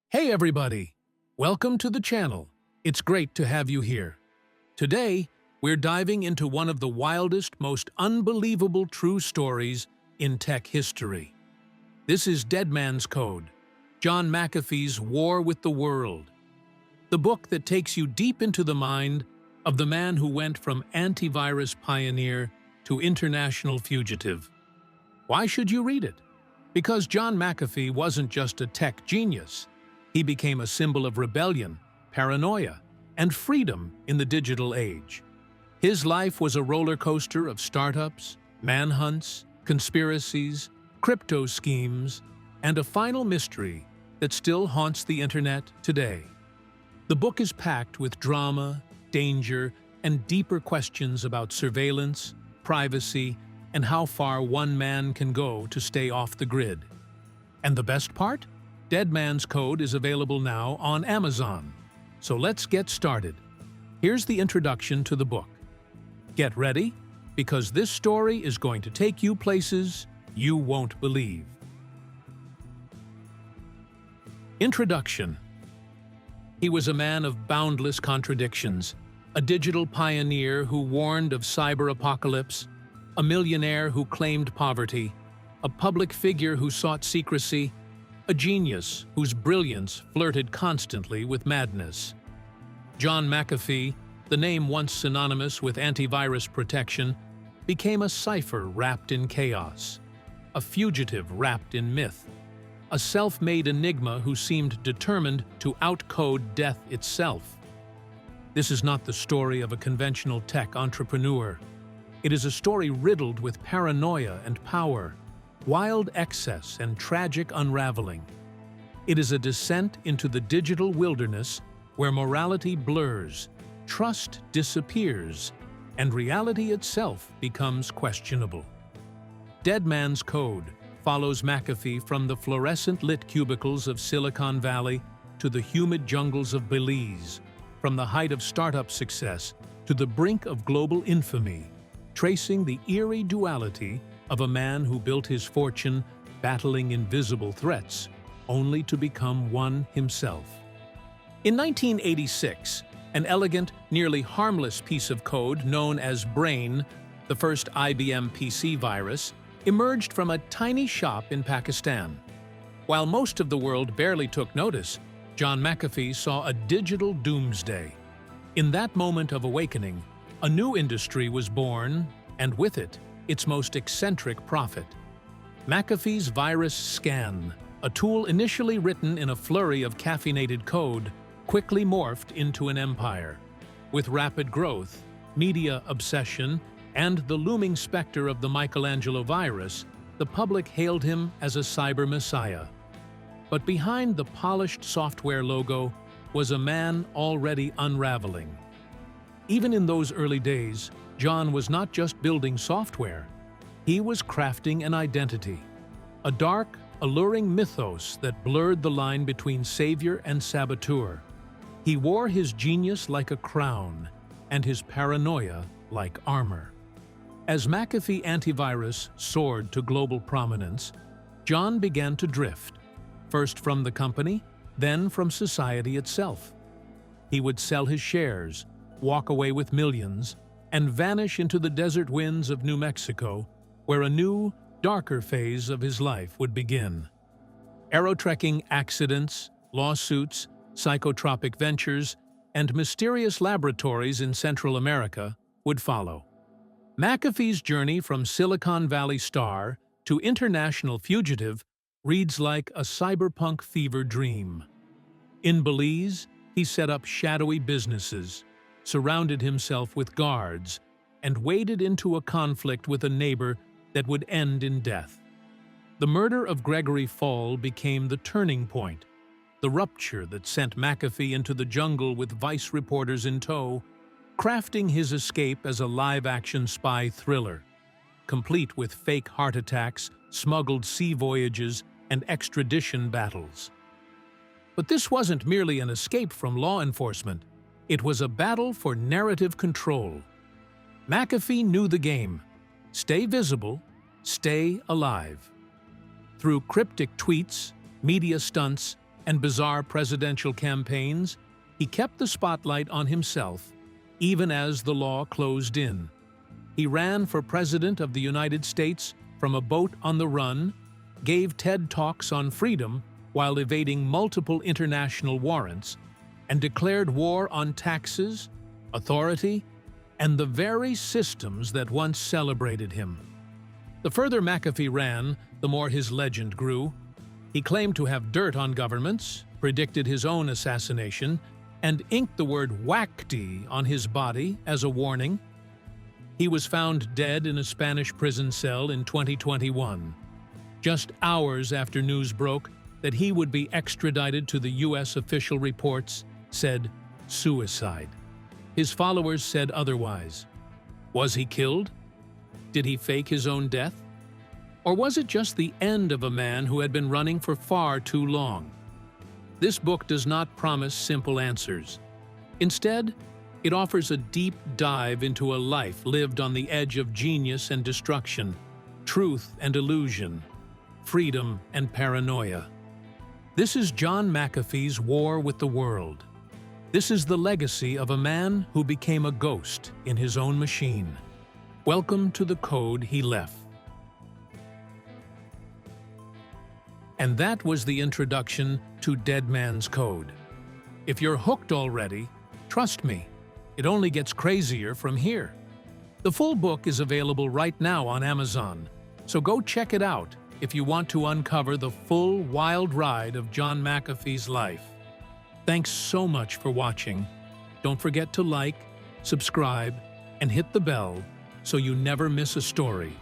Hey everybody! Welcome to the channel. It's great to have you here. Today, we're diving into one of the wildest, most unbelievable true stories in tech history. This is Dead Man's Code, John McAfee's War with the World. The book that takes you deep into the mind of the man who went from antivirus pioneer to international fugitive. Why should you read it? Because John McAfee wasn't just a tech genius. He became a symbol of rebellion, paranoia, and freedom in the digital age. His life was a roller coaster of startups, manhunts, conspiracies, crypto schemes, and a final mystery that still haunts the internet today. The book is packed with drama, danger, and deeper questions about surveillance, privacy, and how far one man can go to stay off the grid. And the best part? Dead Man's Code is available now on Amazon. So let's get started. Here's the introduction to the book. Get ready, because this story is going to take you places you won't believe. Introduction. He was a man of boundless contradictions, a digital pioneer who warned of cyber apocalypse, a millionaire who claimed poverty, a public figure who sought secrecy, a genius whose brilliance flirted constantly with madness. John McAfee, the name once synonymous with antivirus protection, became a cipher wrapped in chaos, a fugitive wrapped in myth, a self-made enigma who seemed determined to outcode death itself. This is not the story of a conventional tech entrepreneur. It is a story riddled with paranoia and power, wild excess and tragic unraveling. It is a descent into the digital wilderness where morality blurs, trust disappears, and reality itself becomes questionable. Dead Man's Code follows McAfee from the fluorescent-lit cubicles of Silicon Valley to the humid jungles of Belize, from the height of startup success to the brink of global infamy, tracing the eerie duality of a man who built his fortune battling invisible threats, only to become one himself. In 1986, an elegant, nearly harmless piece of code known as Brain, the first IBM PC virus, emerged from a tiny shop in Pakistan. While most of the world barely took notice, John McAfee saw a digital doomsday. In that moment of awakening, a new industry was born, and with it, its most eccentric prophet. McAfee's Virus Scan, a tool initially written in a flurry of caffeinated code, quickly morphed into an empire. With rapid growth, media obsession, and the looming specter of the Michelangelo virus, the public hailed him as a cyber messiah. But behind the polished software logo was a man already unraveling. Even in those early days, John was not just building software. He was crafting an identity, a dark, alluring mythos that blurred the line between savior and saboteur. He wore his genius like a crown and his paranoia like armor. As McAfee Antivirus soared to global prominence, John began to drift, first from the company, then from society itself. He would sell his shares, walk away with millions, and vanish into the desert winds of New Mexico, where a new, darker phase of his life would begin. Aerotrekking accidents, lawsuits, psychotropic ventures, and mysterious laboratories in Central America would follow. McAfee's journey from Silicon Valley star to international fugitive reads like a cyberpunk fever dream. In Belize, he set up shadowy businesses, surrounded himself with guards, and waded into a conflict with a neighbor that would end in death. The murder of Gregory Fall became the turning point, the rupture that sent McAfee into the jungle with Vice reporters in tow, crafting his escape as a live-action spy thriller, complete with fake heart attacks, smuggled sea voyages, and extradition battles. But this wasn't merely an escape from law enforcement. It was a battle for narrative control. McAfee knew the game. Stay visible, stay alive. Through cryptic tweets, media stunts, and bizarre presidential campaigns, he kept the spotlight on himself, even as the law closed in. He ran for President of the United States from a boat on the run, gave TED Talks on freedom while evading multiple international warrants, and declared war on taxes, authority, and the very systems that once celebrated him. The further McAfee ran, the more his legend grew. He claimed to have dirt on governments, predicted his own assassination, and inked the word "WACD" on his body as a warning. He was found dead in a Spanish prison cell in 2021, just hours after news broke that he would be extradited to the U.S. Official reports said suicide. His followers said otherwise. Was he killed? Did he fake his own death? Or was it just the end of a man who had been running for far too long? This book does not promise simple answers. Instead, it offers a deep dive into a life lived on the edge of genius and destruction, truth and illusion, freedom and paranoia. This is John McAfee's War with the World. This is the legacy of a man who became a ghost in his own machine. Welcome to the code he left. And that was the introduction to Dead Man's Code. If you're hooked already, trust me, it only gets crazier from here. The full book is available right now on Amazon, so go check it out if you want to uncover the full wild ride of John McAfee's life. Thanks so much for watching. Don't forget to like, subscribe, and hit the bell so you never miss a story.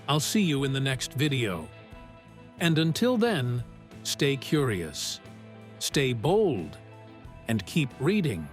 I'll see you in the next video. And until then, stay curious, stay bold, and keep reading.